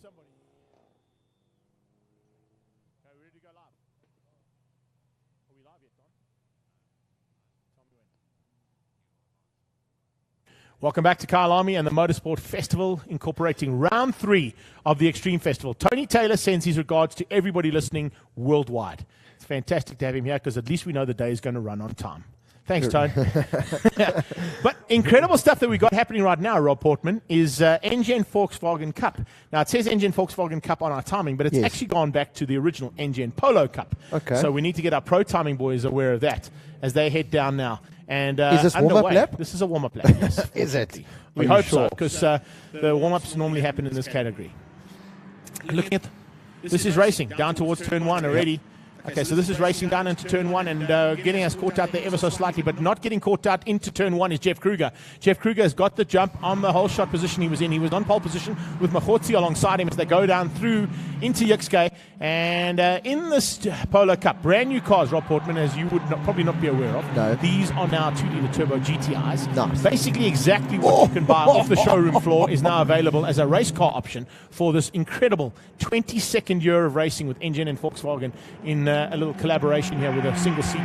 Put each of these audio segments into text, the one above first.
somebody. Okay, we're ready to go live. Are we live yet, Don? Tell me when. Welcome back to Kyalami and the Motorsport Festival, incorporating round 3 of the Extreme Festival. Tony Taylor sends his regards to everybody listening worldwide. It's fantastic to have him here because at least we know the day is going to run on time. Thanks, Tone. But incredible stuff that we got happening right now, Rob Portman, is Engen VW Cup. Now, it says Engen VW Cup on our timing, but it's actually gone back to the original Engen Polo Cup. Okay. So we need to get our pro timing boys aware of that as they head down now. And is this warm-up lap? This is a warm-up lap, yes. Is it? We hope so, because the warm-ups normally happen in this category. Looking at this is racing down towards turn 1 already. Okay, so this is racing down into turn 1 and getting us caught out there ever so slightly, but not getting caught out into turn 1 is Jeff Kruger. Jeff Kruger has got the jump on the whole shot position he was in. He was on pole position with Mahotsi alongside him as they go down through into Yixkay. And in this Polo Cup, brand new cars, Rob Portman, as you would probably not be aware of. No. These are now 2-liter turbo GTIs. Nice. Basically exactly what you can buy off the showroom floor is now available as a race car option for this incredible 22nd year of racing with Engen and Volkswagen in a little collaboration here with a single seat,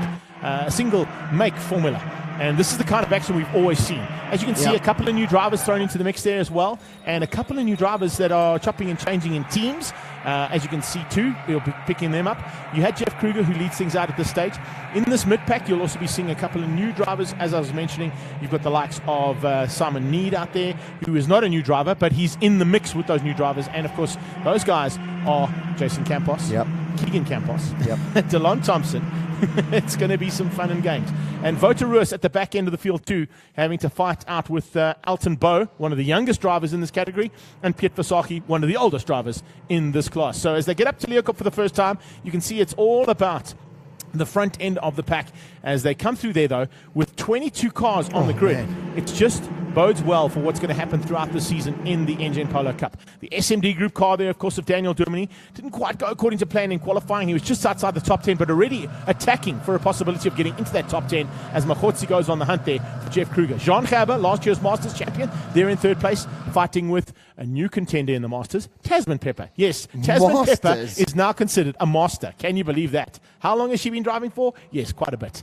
single make formula. And this is the kind of action we've always seen. As you can see, a couple of new drivers thrown into the mix there as well, and a couple of new drivers that are chopping and changing in teams. As you can see too, we'll be picking them up. You had Jeff Kruger, who leads things out at this stage. In this mid-pack, you'll also be seeing a couple of new drivers. As I was mentioning, you've got the likes of Simon Need out there, who is not a new driver, but he's in the mix with those new drivers. And of course, those guys are Jason Campos, Keegan Campos, Delon Thompson. It's going to be some fun and games. And Wouter Roos at the back end of the field too, having to fight out with Alton Bow, one of the youngest drivers in this category, and Piet Versaki, one of the oldest drivers in this class. So as they get up to Leeuwkop for the first time, you can see it's all about the front end of the pack as they come through there, though, with 22 cars on the grid. It just bodes well for what's going to happen throughout the season in the Engen Polo Cup. The SMD group car there, of course, of Daniel Durmany, didn't quite go according to plan in qualifying. He was just outside the top 10, but already attacking for a possibility of getting into that top 10 as Mahotsi goes on the hunt there for Jeff Kruger. Jean Gerber, last year's Masters champion, they're in third place, fighting with a new contender in the Masters, Tasman Pepper. Yes, Tasman Pepper is now considered a master. Can you believe that? How long has she been driving for? Yes, quite a bit.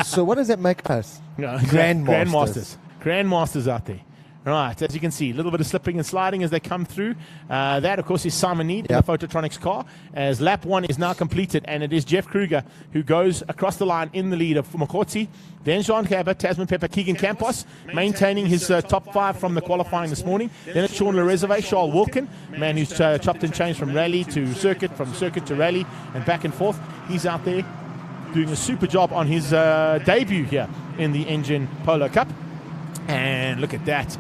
So what does that make us? Grandmasters. Grandmasters out there. Right, as you can see, a little bit of slipping and sliding as they come through. That, of course, is Simon Need in the Phototronics car, as lap 1 is now completed, and it is Jeff Kruger who goes across the line in the lead of Mahotsi, then Jean Gerber, Tasman Pepper, Keegan Campos, maintaining his top 5 from the qualifying this morning. Then it's Sean Lereserve, Charles Wilkin, man who's chopped and changed from rally to circuit, from circuit to rally, and back and forth. He's out there doing a super job on his debut here in the Engen Polo Cup. And look at that.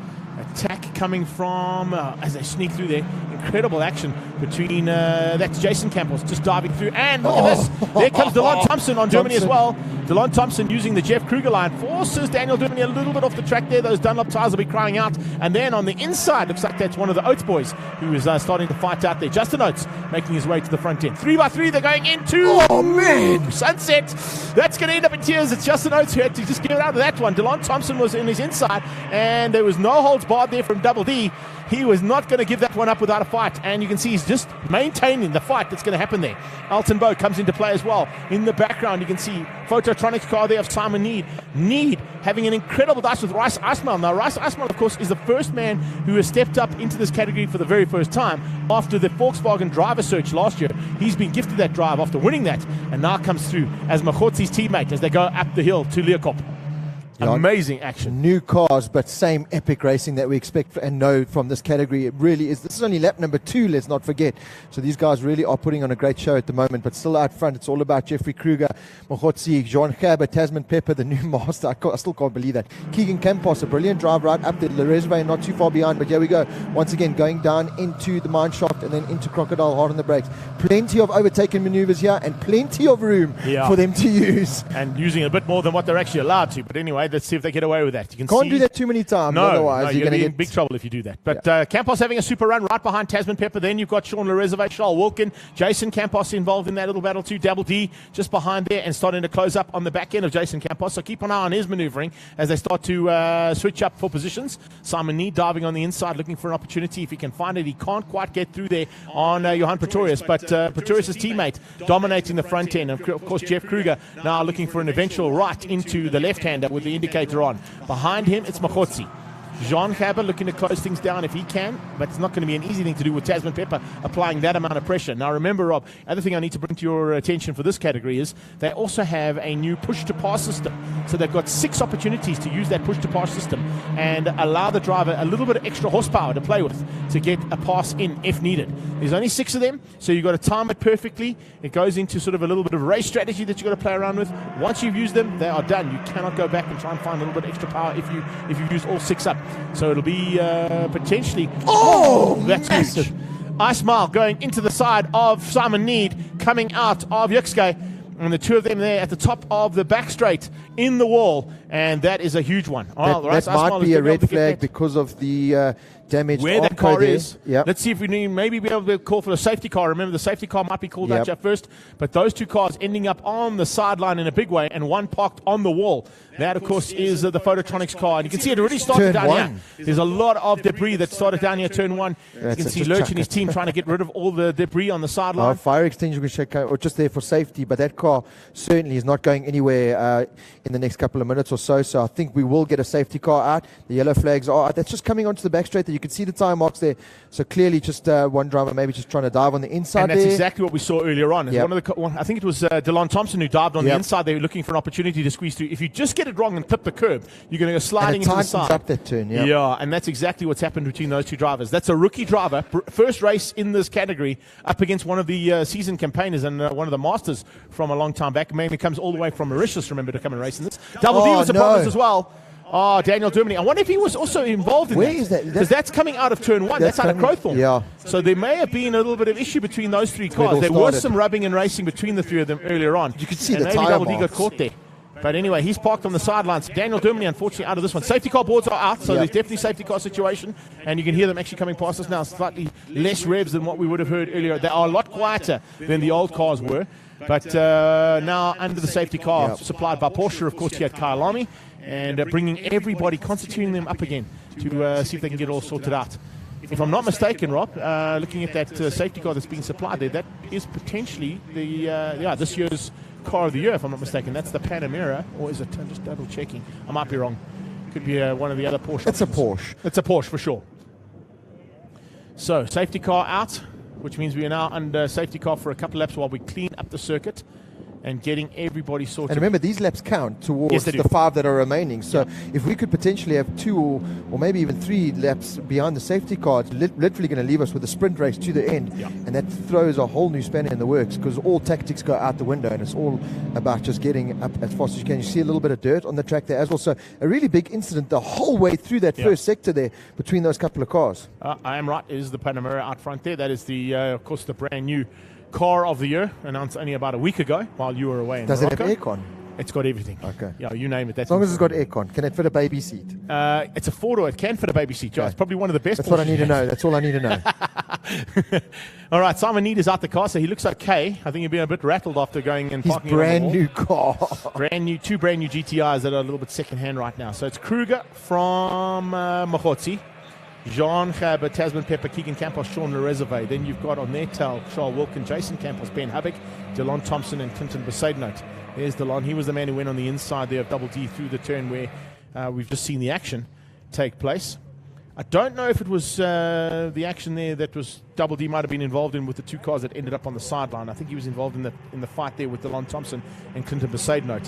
Attack coming from, as they sneak through there, incredible action between, that's Jason Campos just diving through, and look at this, there comes Delon Thompson on Durmany as well. Delon Thompson using the Jeff Kruger line, forces Daniel Durmany a little bit off the track there. Those Dunlop tires will be crying out, and then on the inside, looks like that's one of the Oates boys who is starting to fight out there. Justin Oates making his way to the front end. 3x3, they're going into, sunset. That's going to end up in tears. It's Justin Oates who had to just get out of that one. Delon Thompson was in his inside, and there was no holds barred there from Double D. He was not going to give that one up without a fight, and you can see he's just maintaining the fight that's going to happen there. Alton Bow comes into play as well. In the background, you can see Phototronics car there of Simon Need. Need having an incredible dice with Rice Ismail. Now, Rice Ismail, of course, is the first man who has stepped up into this category for the very first time after the Volkswagen driver search last year. He's been gifted that drive after winning that, and now comes through as Mahotsi's teammate as they go up the hill to Leeuwkop. Amazing action. New cars, but same epic racing that we expect and know from this category. It really is. This is only lap number 2, let's not forget. So these guys really are putting on a great show at the moment, but still out front, it's all about Jeffrey Kruger, Mahotsi, Jean Gerber, Tasman Pepper, the new master. I still can't believe that. Keegan Campos, a brilliant drive right up there. Lereserve not too far behind, but here we go. Once again, going down into the mine shaft and then into Crocodile, hard on the brakes. Plenty of overtaking maneuvers here and plenty of room for them to use. And using a bit more than what they're actually allowed to. But anyway, anyway, let's see if they get away with that. You Can't do that too many times, otherwise you're you're going to get be in big trouble if you do that. But Campos having a super run right behind Tasman Pepper. Then you've got Sean Loreserve, Charles Wilkin, Jason Campos involved in that little battle too. Double D just behind there and starting to close up on the back end of Jason Campos. So keep an eye on his manoeuvring as they start to switch up for positions. Simon Need diving on the inside, looking for an opportunity. If he can find it, he can't quite get through there on Johan Pretorius. But Pretorius' teammate dominating the front end. Of course, Jeff Kruger now looking for an eventual right into the left-hander with the indicator on. Behind him, it's Mahotsi. Jean Haber looking to close things down if he can, but it's not going to be an easy thing to do with Tasman Pepper applying that amount of pressure. Now remember, Rob, other thing I need to bring to your attention for this category is they also have a new push-to-pass system. So they've got 6 opportunities to use that push-to-pass system and allow the driver a little bit of extra horsepower to play with to get a pass in if needed. There's only 6 of them, so you've got to time it perfectly. It goes into sort of a little bit of race strategy that you've got to play around with. Once you've used them, they are done. You cannot go back and try and find a little bit extra power if you've used all 6 up. So it'll be potentially... Oh, that's massive. Huge. Ice Mile going into the side of Simon Need, coming out of Yuxke. And the two of them there at the top of the back straight in the wall. And that is a huge one. That might be a red flag because of the damage where that car is. Yep. Let's see if we maybe be able to call for a safety car. Remember, the safety car might be called out at first. But those 2 cars ending up on the sideline in a big way and one parked on the wall. That, of course, is the Phototronics car. And you can see it already started down here. There's a lot of debris that started down here, turn 1. You can see Lurch and his team trying to get rid of all the debris on the sideline. Fire extinguisher or just there for safety, but that car certainly is not going anywhere in the next couple of minutes or so. So I think we will get a safety car out. The yellow flags are out. That's just coming onto the back straight. You can see the tire marks there. So clearly just one driver maybe just trying to dive on the inside. And that's there. exactly what we saw earlier on. I think it was Delon Thompson who dived on the inside. They were looking for an opportunity to squeeze through. If you just get it wrong and clip the curb, you're going to go sliding into the side. Up that turn, yeah, and that's exactly what's happened between those 2 drivers. That's a rookie driver, first race in this category, up against one of the seasoned campaigners and one of the masters from a long time back. Mainly comes all the way from Mauritius, remember, to come and race in this. Double D was a problem as well. Daniel Germany. I wonder if he was also involved in Where is that? Because that's coming out of turn 1. That's out of Crowthorne. Yeah. So there may have been a little bit of issue between those 3 cars. There was some rubbing and racing between the 3 of them earlier on. You could see the maybe tire Double marks. D got caught there. But anyway, he's parked on the sidelines. Daniel Germany, unfortunately, out of this one. Safety car boards are out, so there's definitely safety car situation. And you can hear them actually coming past us now. Slightly less revs than what we would have heard earlier. They are a lot quieter than the old cars were. But now under the safety car supplied by Porsche, of course, here at Kyalami. And bringing everybody, constituting them up again to see if they can get all sorted out. If I'm not mistaken, Rob, looking at that safety car that's being supplied there, that is potentially the this year's car of the year, if I'm not mistaken. That's the Panamera, or is it? I'm just double checking. I might be wrong. Could be one of the other Porsche. It's a Porsche. It's a Porsche for sure. So safety car out, which means we are now under safety car for a couple of laps while we clean up the circuit and getting everybody sorted. And remember, these laps count towards the 5 that are remaining. So if we could potentially have 2 or maybe even 3 laps beyond the safety car, it's literally going to leave us with a sprint race to the end. And that throws a whole new spanner in the works because all tactics go out the window and it's all about just getting up as fast as you can. You see a little bit of dirt on the track there as well. So a really big incident the whole way through that first sector there between those couple of cars. I am right. It is the Panamera out front there. That is the, of course, the brand new car of the year, announced only about a week ago while you were away in Morocco. Does it have aircon? It's got everything. Okay. Yeah, you name it. As long as it's got aircon. Can it fit a baby seat? It's a 4-door. It can fit a baby seat. Okay. It's probably one of the best. That's what I need to know. That's all I need to know. All right, Simon Need is out the car, so he looks okay. I think he'll be a bit rattled after going and parking. His brand new car. Two brand new GTIs that are a little bit second-hand right now. So it's Kruger from Mahotsi, Jean Haber, Tasman Pepper, Keegan Campos, Sean Loreserve. Then you've got on their tail Charles Wilkin, Jason Campos, Ben Hubbock, Delon Thompson, and Clinton Besaidnote. There's Delon. He was the man who went on the inside there of Double D through the turn where we've just seen the action take place. I don't know if it was the action there that was Double D might have been involved in with the 2 cars that ended up on the sideline. I think he was involved in the fight there with Delon Thompson and Clinton Besaidnote,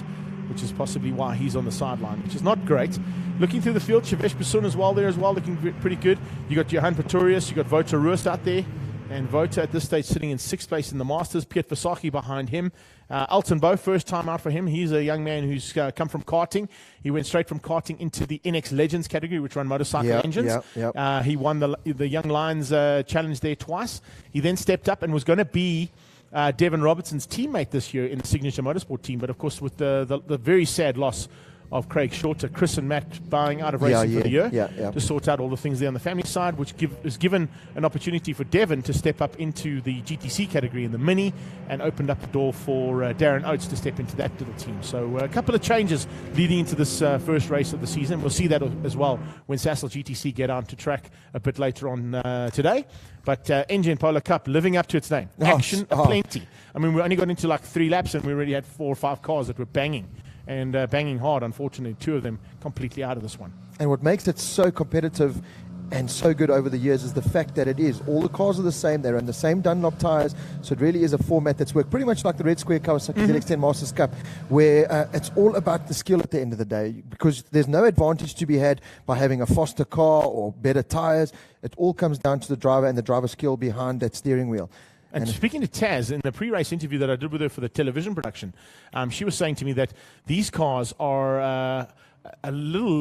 which is possibly why he's on the sideline, which is not great. Looking through the field, Shavesh Basun as well there as well, looking pretty good. You got Johan Pretorius, you got Wouter Roos out there, and Wouter at this stage sitting in 6th place in the Masters. Piet Versaki behind him. Alton Bow, first time out for him. He's a young man who's come from karting. He went straight from karting into the NX Legends category, which run motorcycle engines. He won the Young Lions challenge there twice. He then stepped up and was going to be Devin Robertson's teammate this year in the Signature Motorsport team, but of course with the very sad loss of Craig Shorter, Chris and Matt bowing out of racing for the year to sort out all the things there on the family side, which is given an opportunity for Devon to step up into the GTC category in the Mini, and opened up the door for Darren Oates to step into that little team. So a couple of changes leading into this first race of the season. We'll see that as well when Sassel GTC get on to track a bit later on today. But Engen Polo Cup living up to its name. Action aplenty. I mean, we only got into like 3 laps and we already had 4 or 5 cars that were banging. And banging hard. Unfortunately, 2 of them completely out of this one. And what makes it so competitive and so good over the years is the fact that it is. All the cars are the same. They're on the same Dunlop tyres. So it really is a format that's worked pretty much like the Red Square Kawasaki ZX10 Masters Cup, where it's all about the skill at the end of the day, because there's no advantage to be had by having a faster car or better tyres. It all comes down to the driver and the driver's skill behind that steering wheel. And speaking to Taz, in the pre-race interview that I did with her for the television production, she was saying to me that these cars are a lot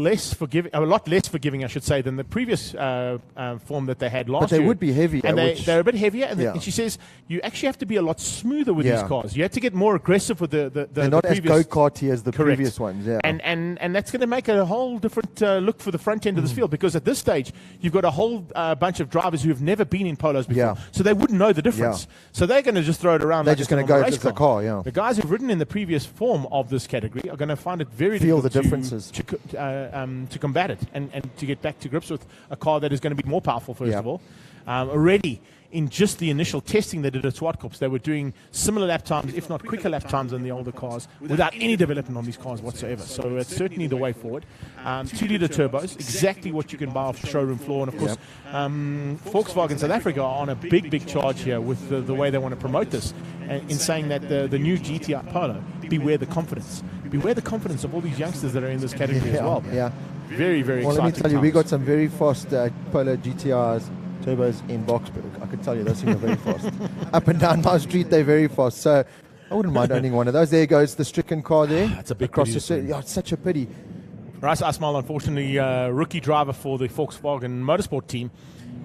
less forgiving, I should say, than the previous form that they had last year. But they would be heavier. And they're a bit heavier. And she says you actually have to be a lot smoother with these cars. You have to get more aggressive with the They're not previous, as go-karty as the previous ones. Yeah. And that's going to make a whole different look for the front end of this field, because at this stage, you've got a whole bunch of drivers who have never been in Polos before. Yeah. So they wouldn't know the difference. So they're going to just throw it around. They're just going to go with the car. Yeah. The guys who've ridden in the previous form of this category are going to find it very feel difficult the differences. To combat it and to get back to grips with a car that is going to be more powerful, first of all. Already in just the initial testing they did at Swartkops, they were doing similar lap times, if not quicker lap times than the older cars, without any development on these cars whatsoever. So it's certainly the way forward. 2-litre turbos, exactly what you can buy off the showroom floor. And of course, Volkswagen South Africa are on a big charge here with the way they want to promote this, in saying that the new GTI Polo, beware the confidence. Beware the confidence of all these youngsters that are in this category as well. Yeah. Very exciting. Well, let me tell you, times. we got some very fast Polo GTRs turbos in Boxburg. I can tell you those things are very fast. Up and down my street, they're very fast. So I wouldn't mind owning one of those. There goes the Stricken car there. It's a big across the street. Yeah, it's such a pity. Rice Asmal, unfortunately, rookie driver for the Volkswagen Motorsport team.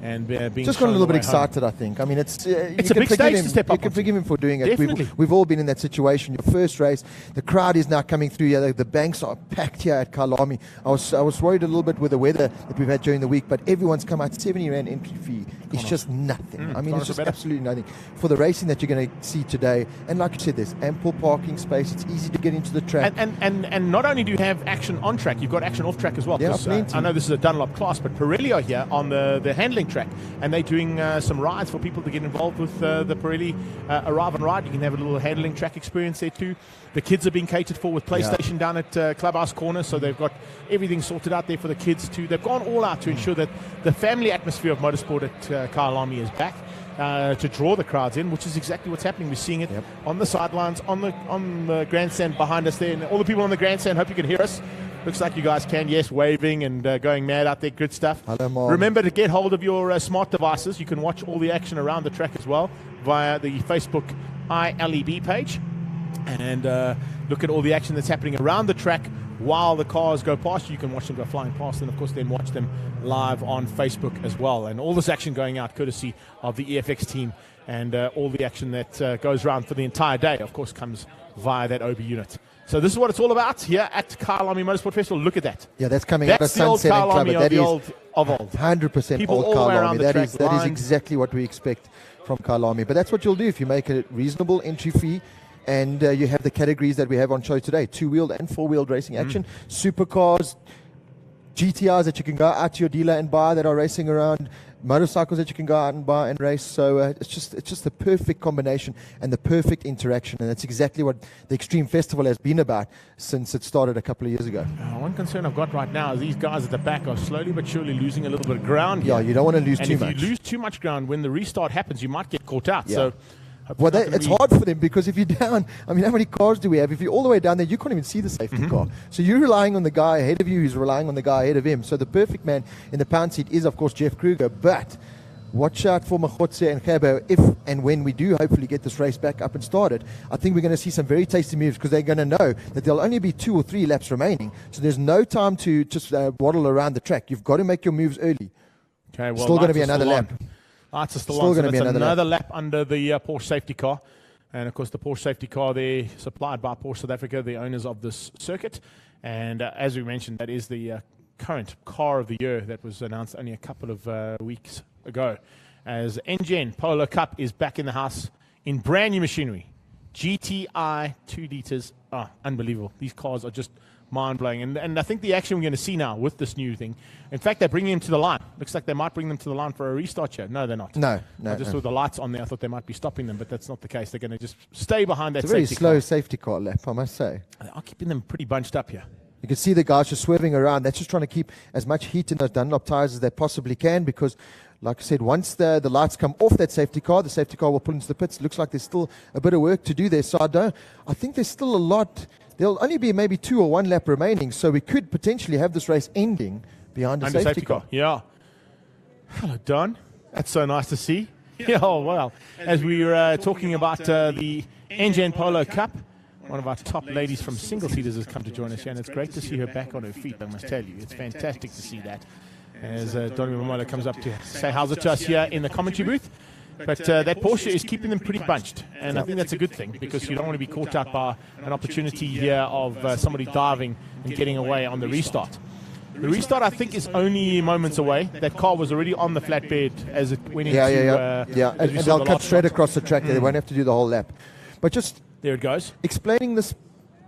And being just got a little bit excited, I think. I mean, it's a big stage to step up. You can forgive him for doing it. Definitely. We've all been in that situation. Your first race, the crowd is now coming through here. The banks are packed here at Kyalami. I was worried a little bit with the weather that we've had during the week, but everyone's come out. 70 Rand entry fee. It's just nothing. I mean, it's just absolutely nothing for the racing that you're going to see today. And like you said, there's ample parking space. It's easy to get into the track. And not only do you have action on track, you've got action off track as well. Yeah, I know this is a Dunlop class, but Pirelli are here on the handling track, and they're doing some rides for people to get involved with the Pirelli Arrive and Ride. You can have a little handling track experience there too. The kids are being catered for with PlayStation down at Clubhouse Corner, so they've got everything sorted out there for the kids too. They've gone all out to ensure that the family atmosphere of motorsport at Kyalami is back. To draw the crowds in, which is exactly what's happening. We're seeing it on the sidelines, on the grandstand behind us there, and all the people on the grandstand. Hope you can hear us. Looks like you guys can, yes, waving and going mad out there. Good stuff. Hello, Mom. Remember to get hold of your smart devices. You can watch all the action around the track as well via the Facebook ILEB page, and look at all the action that's happening around the track while the cars go past you. You can watch them go flying past, and of course then watch them live on Facebook as well. And all this action going out courtesy of the EFX team, and all the action that goes around for the entire day, of course, comes via that OB unit. So this is what it's all about here at Kyalami Motorsport Festival. Look at that. Yeah, that's coming out of Sunset and Club. That is old. 100% old Kyalami. That is exactly what we expect from Kyalami. But that's what you'll do if you make a reasonable entry fee. And you have the categories that we have on show today: 2-wheeled and 4-wheeled racing action, supercars, GTRs that you can go out to your dealer and buy that are racing around, motorcycles that you can go out and buy and race. So it's just the perfect combination and the perfect interaction, and that's exactly what the Extreme Festival has been about since it started a couple of years ago. One concern I've got right now is these guys at the back are slowly but surely losing a little bit of ground here. Yeah, you don't want to lose too much. And if you lose too much ground, when the restart happens, you might get caught out. Yeah. So well, it's hard for them, because if you're down, I mean, how many cars do we have? If you're all the way down there, you can't even see the safety car. So you're relying on the guy ahead of you who's relying on the guy ahead of him. So the perfect man in the pound seat is, of course, Jeff Kruger. But watch out for Mahotse and Gabo if and when we do hopefully get this race back up and started. I think we're going to see some very tasty moves, because they're going to know that there'll only be 2 or 3 laps remaining. So there's no time to just waddle around the track. You've got to make your moves early. Okay, well, still going to be another lap. Lights are still going to be another lap under the Porsche safety car. And, of course, the Porsche safety car there supplied by Porsche South Africa, the owners of this circuit. And as we mentioned, that is the current car of the year that was announced only a couple of weeks ago. As Engen Polo Cup is back in the house in brand new machinery. GTI 2 liters. Oh, unbelievable. These cars are just mind-blowing. And I think the action we're going to see now with this new thing, in fact, they're bringing them to the line. Looks like they might bring them to the line for a restart here. No, they're not. No. I just saw the lights on there. I thought they might be stopping them, but that's not the case. They're going to just stay behind that It's a very safety slow car. safety car lap, I must say. They are keeping them pretty bunched up here. You can see the guys just swerving around. That's just trying to keep as much heat in those Dunlop tires as they possibly can, because, like I said, once the lights come off that safety car, the safety car will pull into the pits. Looks like there's still a bit of work to do there. So I think there's still a lot. There'll only be maybe 2 or 1 lap remaining, so we could potentially have this race ending behind a safety car. Yeah. Hello, Don. That's so nice to see. Yeah, oh, well. As we were talking about the Engen Polo Cup, one of our top ladies from single seaters has come to join us here, and it's great to see her back on her feet, I must tell you. It's fantastic to see that. As Donnie Mamola comes up to say how's it to us here in the commentary booth. But that Porsche is keeping them pretty bunched, and I think that's a good thing, because you don't want to be caught out by an opportunity here of somebody diving and getting away on the restart. The restart, I think, is only moments away. That car was already on the flatbed as it went into... And they'll cut straight across the track. They won't have to do the whole lap. But just... There it goes. Explaining this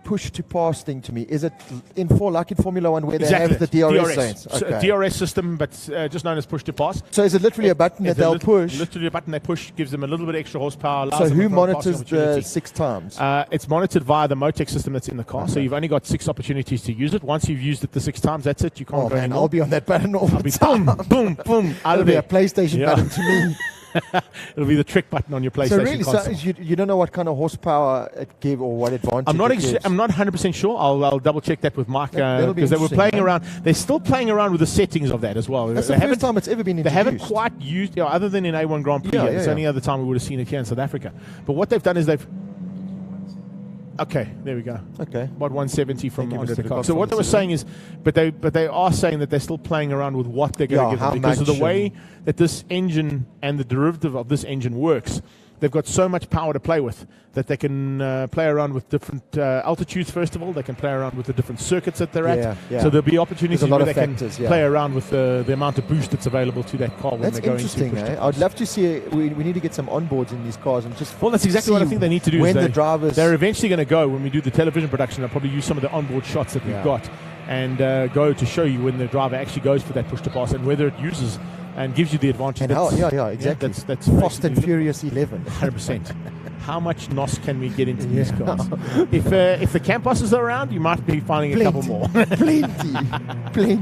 push to pass thing to me, is it like in Formula 1 where they have the DRS lanes? Okay. DRS system, but just known as push to pass. So is it literally a button that they'll push? Literally a button they push, gives them a little bit extra horsepower. So who monitors the 6 times? It's monitored via the Motec system that's in the car. So you've only got 6 opportunities to use it. Once you've used it the 6 times, that's it. You can't go anymore. I'll be on that button all the time. Boom, boom, out of there. there. A PlayStation button to me. It'll be the trick button on your PlayStation console. So you don't know what kind of horsepower it gives or what advantage I'm not 100% sure. I'll double check that with Mark, because they were playing around. They're still playing around with the settings of that as well. That's the first time it's ever been introduced. They haven't quite used, other than in A1 Grand Prix. It's the only other time we would have seen it here in South Africa. But what they've done is okay, there we go. Okay. About 170 from Monster Car. So what they were saying is, but they are saying that they're still playing around with what they're going to give them, because of the way that this engine and the derivative of this engine works. They've got so much power to play with that they can play around with different altitudes, first of all. They can play around with the different circuits that they're at. So there'll be opportunities where they can play around with the amount of boost that's available to that car when they're going into push. I'd love to see we need to get some onboards in these cars and just that's exactly what I think they need to do. When the drivers, they're eventually going to go, when we do the television production, they'll probably use some of the onboard shots that we've got and go to show you when the driver actually goes for that push to pass and whether it uses and gives you the advantage. Exactly. That's Fast and Furious 11. 100%. How much NOS can we get into these cars? If the Campos are around, you might be finding a couple more. Plenty.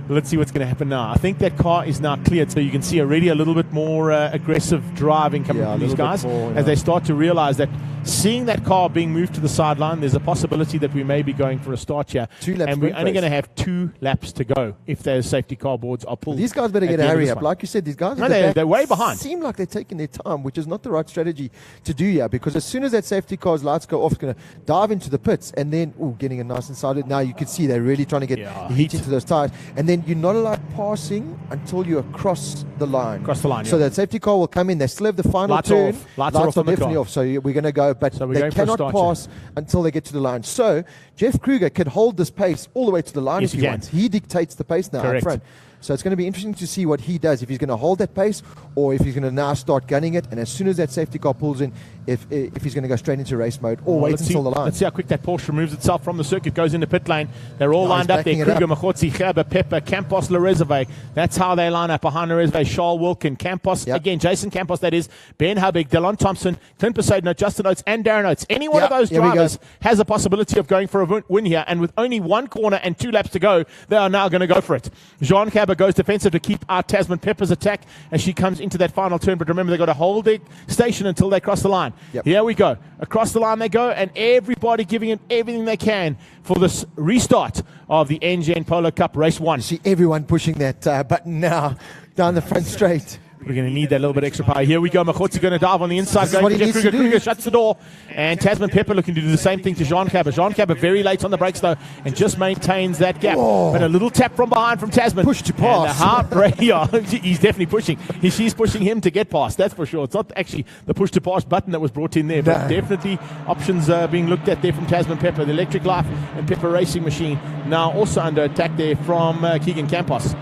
Let's see what's going to happen now. I think that car is now cleared, so you can see already a little bit more aggressive driving coming from these guys as they start to realize that seeing that car being moved to the sideline, there's a possibility that we may be going for a start here. 2 laps and we're only going to have 2 laps to go if those safety car boards are pulled. These guys better get a hurry up. Like you said, these guys they're way behind. Seem like they're taking their time, which is not the right strategy to do here, because as soon as that safety car's lights go off, it's going to dive into the pits and then getting a nice inside it. Now you can see they're really trying to get heat into those tires, and then you're not allowed passing until you're across the line. So that safety car will come in. They still have the final turn. Lights are definitely off. So we're going to go, but they cannot pass until they get to the line. So Jeff Kruger can hold this pace all the way to the line if he wants. He dictates the pace now up front. So it's going to be interesting to see what he does, if he's going to hold that pace or if he's going to now start gunning it. And as soon as that safety car pulls in, if he's going to go straight into race mode or wait until the line. Let's see how quick that Porsche removes itself from the circuit, goes into pit lane. They're all lined up there. Kruger, Machotzi, Gerber, Pepper, Campos, Loreserve. That's how they line up behind Loreserve. Charles Wilkin, Campos, again, Jason Campos, that is, Ben Hubig, Delon Thompson, Clint Poseidon, Justin Oates, and Darren Oates. Any one of those drivers has a possibility of going for a win here. And with only 1 corner and 2 laps to go, they are now going to go for it. Jean Cabot goes defensive to keep out Tasman Pepper's attack as she comes into that final turn. But remember, they've got to hold their station until they cross the line. Here we go. Across the line they go, and everybody giving it everything they can for this restart of the Engen Polo Cup Race 1. You see everyone pushing that button now down the front straight. We're going to need that little bit extra power. Here we go. Machotsi going to dive on the inside. This is what he Jeff needs to Kruger. do. Kruger shuts the door. And Tasman Pepper looking to do the same thing to Jean Cabot. Jean Cabot very late on the brakes, though, and just maintains that gap. Oh. But a little tap from behind from Tasman. Push to pass. And the heartbreak. Yeah, he's definitely pushing. She's pushing him to get past, that's for sure. It's not actually the push to pass button that was brought in there, but definitely options being looked at there from Tasman Pepper. The Electric Life and Pepper Racing Machine now also under attack there from Keegan Campos.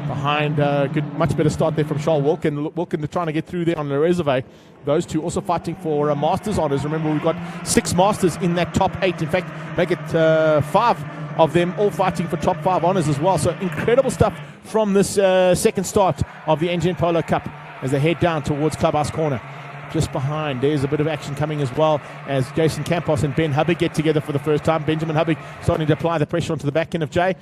Behind, much better start there from Charles Wilkin. Wilkin trying to get through there on the reserve. Those two also fighting for Masters honours. Remember, we've got 6 Masters in that top 8. In fact, make it 5 of them all fighting for top 5 honours as well. So incredible stuff from this second start of the Engen Polo Cup as they head down towards Clubhouse Corner. Just behind, there's a bit of action coming as well as Jason Campos and Ben Hubbard get together for the first time. Benjamin Hubbard starting to apply the pressure onto the back end of Jay.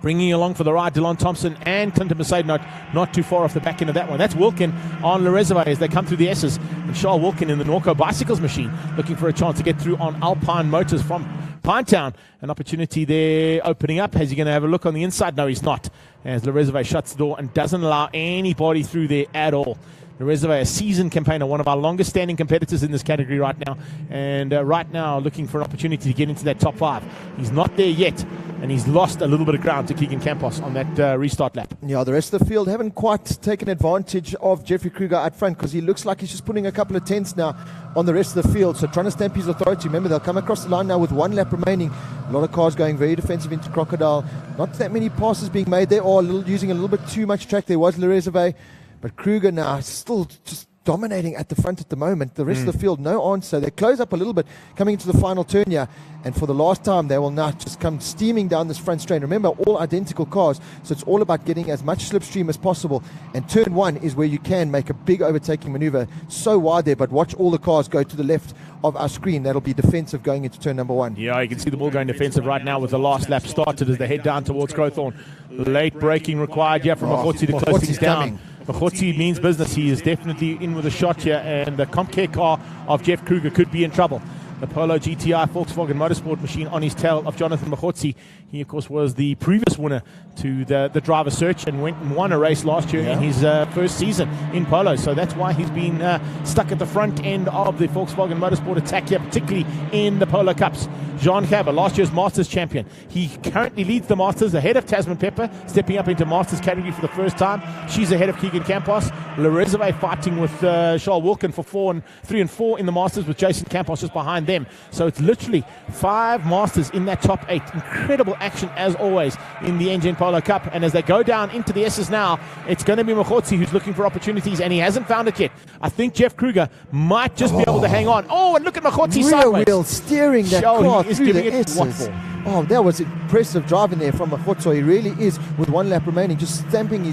Bringing along for the ride, Delon Thompson and Clinton Mercedes, not too far off the back end of that one. That's Wilkin on Le Reserve as they come through the S's. And Charles Wilkin in the Norco Bicycles machine looking for a chance to get through on Alpine Motors from Pinetown. An opportunity there opening up. Is he going to have a look on the inside? No, he's not. As Le Reserve shuts the door and doesn't allow anybody through there at all. Le Reserve, a seasoned campaigner, one of our longest standing competitors in this category right now. And right now looking for an opportunity to get into that top 5. He's not there yet. And he's lost a little bit of ground to Keegan Campos on that restart lap. Yeah, the rest of the field haven't quite taken advantage of Jeffrey Kruger out front because he looks like he's just putting a couple of tenths now on the rest of the field. So trying to stamp his authority. Remember, they'll come across the line now with 1 lap remaining. A lot of cars going very defensive into Crocodile. Not that many passes being made there, or using a little bit too much track. There was Le Reserve, but Kruger now still just dominating at the front at the moment. The rest of the field, no answer. They close up a little bit coming into the final turn here, and for the last time they will now just come steaming down this front straight. Remember, all identical cars, so it's all about getting as much slipstream as possible, and turn 1 is where you can make a big overtaking maneuver. So wide there, but watch all the cars go to the left of our screen. That'll be defensive going into turn number 1. Yeah, you can see them all going defensive right now with the last lap started as they head down towards Crowthorne. Late braking required here from Machotsi to close things down. Machotsi means business. He is definitely in with a shot here, and the Comcare car of Jeff Kruger could be in trouble. The Polo GTI Volkswagen Motorsport machine on his tail of Jonathan Machotsi. He, of course, was the previous winner to the driver search and went and won a race last year in his first season in Polo. So that's why he's been stuck at the front end of the Volkswagen Motorsport attack here, particularly in the Polo Cups. Jean Cabot, last year's Masters champion. He currently leads the Masters ahead of Tasman Pepper, stepping up into Masters category for the first time. She's ahead of Keegan Campos. Le Reserve fighting with Charles Wilkin for 3 and 4 in the Masters, with Jason Campos just behind them. So it's literally 5 Masters in that top 8. Incredible action as always in the Engen Polo Cup. And as they go down into the S's now, it's going to be Machotsi who's looking for opportunities, and he hasn't found it yet. I think Jeff Kruger might just be able to hang on. Oh, and look at Machotsi sideways. Real steering that car through the S's. What for? Oh, that was impressive driving there from Machotsi. He really is, with 1 lap remaining, just stamping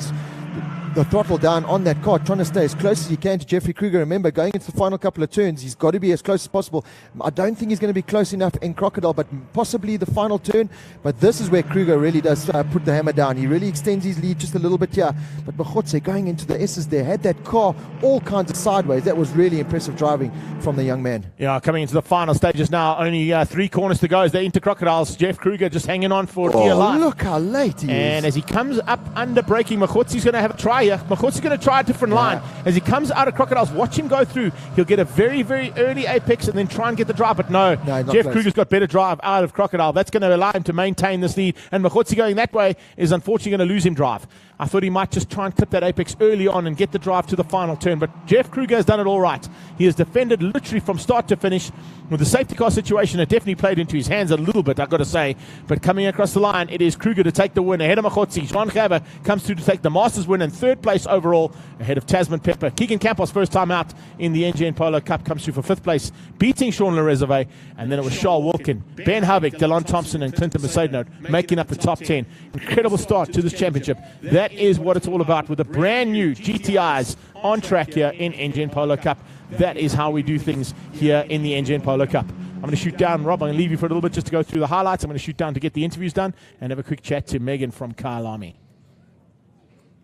the throttle down on that car, trying to stay as close as he can to Jeffrey Kruger. Remember, going into the final couple of turns, he's got to be as close as possible. I don't think he's going to be close enough in Crocodile, but possibly the final turn. But this is where Kruger really does put the hammer down. He really extends his lead just a little bit here. But Machotsi going into the S's there, had that car all kinds of sideways. That was really impressive driving from the young man. Yeah, coming into the final stages now, only 3 corners to go as they're into Crocodiles. Jeff Kruger just hanging on for dear life. Look how late he is. And as he comes up under braking, Machotsi's going to have a try here. Machotsi's going to try a different line. As he comes out of Crocodiles, watch him go through. He'll get a very, very early apex and then try and get the drive. But no Jeff Kruger's got better drive out of Crocodile. That's going to allow him to maintain this lead. And Machotsi going that way is unfortunately going to lose him drive. I thought he might just try and clip that apex early on and get the drive to the final turn. But Jeff Kruger has done it all right. He has defended literally from start to finish. With the safety car situation, it definitely played into his hands a little bit, I've got to say. But coming across the line, it is Kruger to take the win ahead of Machotsi. Jean Cabot comes through to take the Masters win and 3rd place overall ahead of Tasman Pepper. Keegan Campos, first time out in the Engen Polo Cup, comes through for 5th place, beating Sean Le Reserve. And then it was Charles Wilkin, Ben Hubbard, Delon Thompson, and Clinton Mercedes making up the top 10. Incredible start to this championship. That is what it's all about with the brand new GTIs on track here in Engen Polo Cup. That is how we do things here in the Engen Polo Cup. I'm going to shoot down, Rob. I'm going to leave you for a little bit just to go through the highlights. I'm going to shoot down to get the interviews done and have a quick chat to Megan from Kyalami.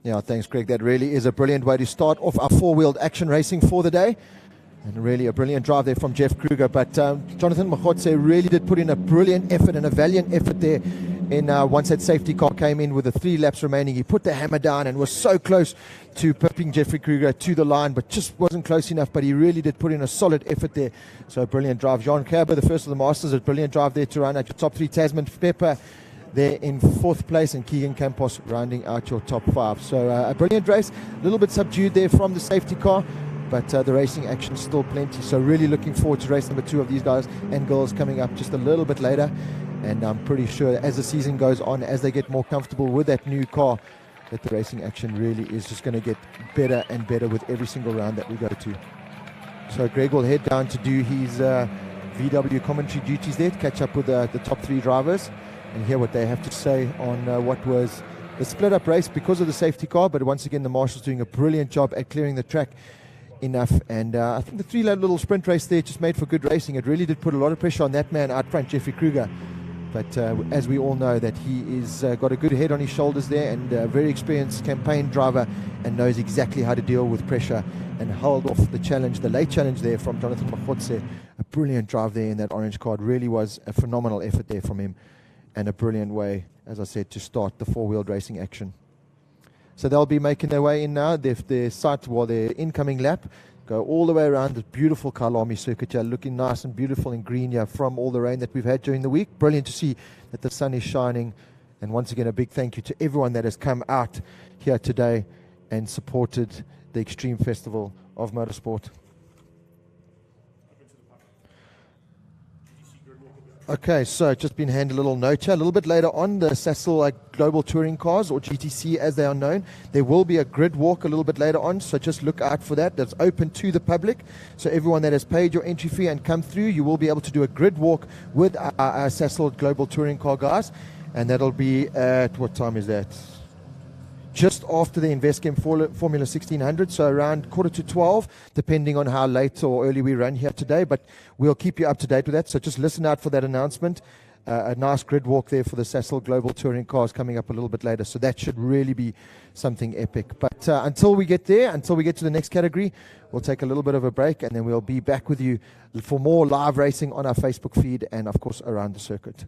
Yeah, thanks, Greg. That really is a brilliant way to start off our 4-wheeled action racing for the day. And really a brilliant drive there from Jeff Kruger. But Jonathan Machotsi really did put in a brilliant effort and a valiant effort there once that safety car came in with the 3 laps remaining. He put the hammer down and was so close to pipping Jeffrey Kruger to the line, but just wasn't close enough. But he really did put in a solid effort there. So a brilliant drive. Jean Kerber, the first of the Masters, a brilliant drive there to run out your top 3. Tasman Pepper there in 4th place, and Keegan Campos rounding out your top 5. So a brilliant race. A little bit subdued there from the safety car, but the racing action still plenty. So really looking forward to race number 2 of these guys and girls coming up just a little bit later. And I'm pretty sure as the season goes on, as they get more comfortable with that new car, that the racing action really is just going to get better and better with every single round that we go to. So Greg will head down to do his VW commentary duties there, to catch up with the top 3 drivers and hear what they have to say on what was a split up race because of the safety car. But once again, the marshals doing a brilliant job at clearing the track enough. And I think the 3-lap little sprint race there just made for good racing. It really did put a lot of pressure on that man out front, Jeffrey Kruger. But as we all know, that he is got a good head on his shoulders there, and a very experienced campaign driver, and knows exactly how to deal with pressure, and held off the challenge, the late challenge there from Jonathan Machotse. A brilliant drive there in that orange card. Really was a phenomenal effort there from him, and a brilliant way, as I said, to start the 4-wheeled racing action. So they'll be making their way in now. Their their incoming lap go all the way around the beautiful Kyalami circuit here, looking nice and beautiful and green here from all the rain that we've had during the week. Brilliant to see that the sun is shining. And once again, a big thank you to everyone that has come out here today and supported the Extreme Festival of Motorsport. Okay, so just been handed a little note here. A little bit later on, the Sasol Global Touring Cars, or GTC as they are known, there will be a grid walk a little bit later on, so just look out for that. That's open to the public. So everyone that has paid your entry fee and come through, you will be able to do a grid walk with our Sasol Global Touring Car guys. And that'll be at, what time is that? Just after the InvestGame Formula 1600, so around 11:45, depending on how late or early we run here today. But we'll keep you up to date with that, so just listen out for that announcement. A nice grid walk there for the Sasol Global Touring Cars coming up a little bit later, so that should really be something epic. But until we get there, until we get to the next category, we'll take a little bit of a break, and then we'll be back with you for more live racing on our Facebook feed and, of course, around the circuit.